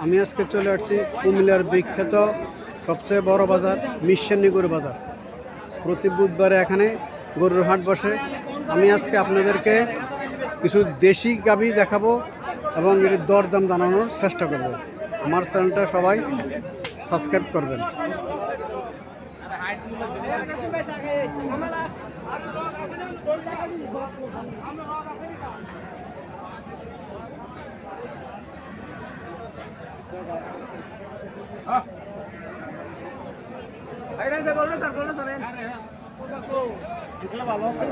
আমি আজকে চলে আসছি কুমিল্লার বিখ্যাত সবচেয়ে বড় বাজার মিশানি গরু বাজার। প্রতি বুধবারে এখানে গরুর হাট বসে। আমি আজকে আপনাদেরকে কিছু দেশি গাভী দেখাবো এবং এর দরদাম জানানোর চেষ্টা করব। আমার চ্যানেলটা সবাই সাবস্ক্রাইব করবেন। ভালো আছেন?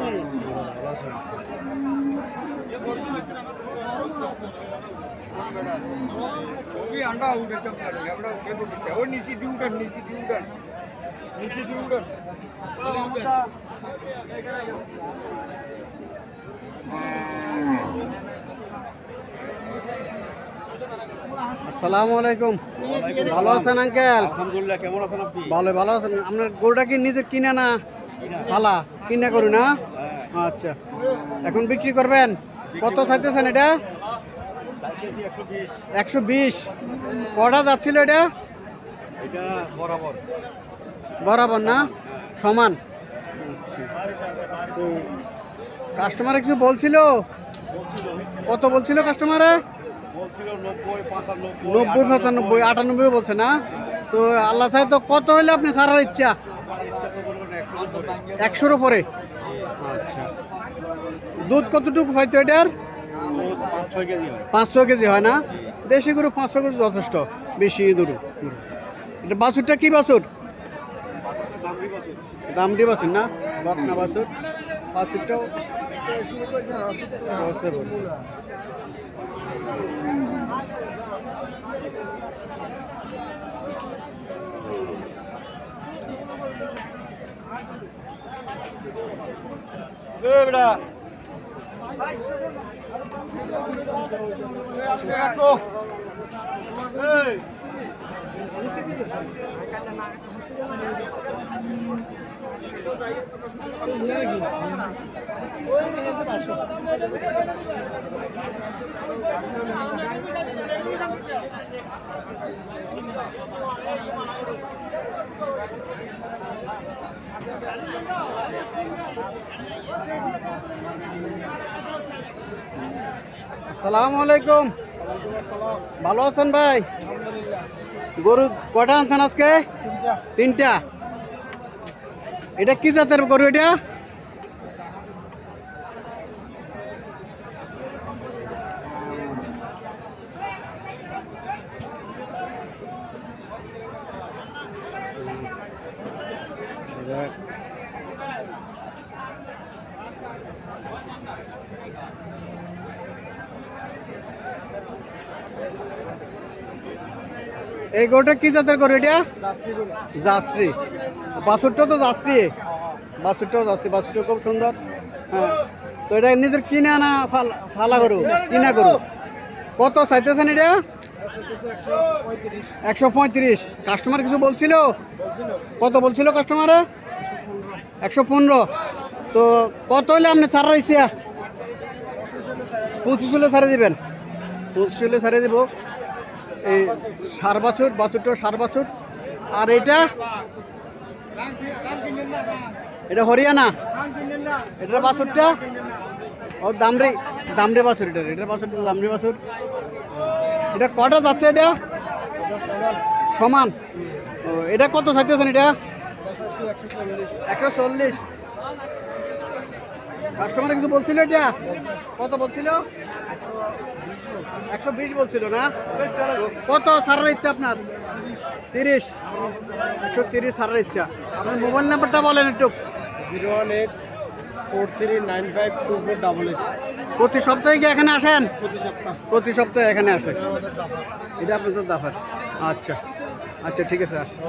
আমরা উঠে আমরা উঠে ওই নিচে দিয়ে উঠেন নিচে দিয়ে উঠেন নিচে দিয়ে উঠেন। আসসালামু আলাইকুম। ভালো আছেন আঙ্কেল? আলহামদুলিল্লাহ। কেমন আছেন আপনি? ভালো আছেন? আপনার গরুটা কি নিজের কিনে না ফালা কিনে করি না? আচ্ছা, এখন বিক্রি করবেন? কত চাইতেছেন এটা? 120। কটা যাচ্ছিল এটা? এটা বরাবর বরাবর না, সমান। তো কাস্টমার কিছু বলছিল? কত বলছিল কাস্টমারে? বলছিল 90, 90, 95, 98 বলছে না? তো আল্লাহ চাই তো কত হইলে আপনি ছাড়ার ইচ্ছা? 100-র উপরে। আচ্ছা, দুধ কতটুকু হয়তো এটার? 500 কেজি হয় না? দেশি গরু 500 কেজি যথেষ্ট, বেশি গরু। এটা বাছুরটা কি বাছুর? দামড়ি বাছুর না, বকনা বাছুর। বাছুরটাও আসসালামু আলাইকুম। ভালো আছেন ভাই? গরু কটা আনছেন আজকে? 3টা। এটা কি জাতের গরু এটা? এই গরুটা কি জাতের গরু এটা? জার্সি। বাছুরটা তো জার্সি, বাছুরটাও জার্সি, বাছুরটা খুব সুন্দর। হ্যাঁ, তো এটা নিজের কিনে আনা ফালা গরু, কিনা গরু। কত চাইতেছেন এটা? 135। কাস্টমার কিছু বলছিল? কত বলছিল কাস্টমারে? 115। তো কত হলে আপনি ছাড়ার ইচ্ছা? 25 হলে ছাড়ে দিবেন? 25 হলে ছাড়ে দিব। এই সার বাছুর, বাছুরটাও সার বাছুর। আর এটা হরিয়ানা, এটার বাছুরটা ও দামড়ি বাছুর। এটার বাছুরটা দামড়ি বাছুর। এটা কটা যাচ্ছে? এটা সমান। ও, এটা কত চাইতেছেন এটা? 140। কাস্টমার কিছু বলছিল? এটা কত বলছিল? 120 বলছিল না? কত ছাড়ার ইচ্ছা আপনার? 30। 130 ছাড়ার ইচ্ছা। আপনার মোবাইল নাম্বারটা বলেন একটু। 01843952488। প্রতি সপ্তাহে কি এখানে আসেন? প্রতি সপ্তাহ প্রতি সপ্তাহে এখানে আসেন। এটা আপনাদের দাফার। আচ্ছা, ঠিক আছে, আসেন।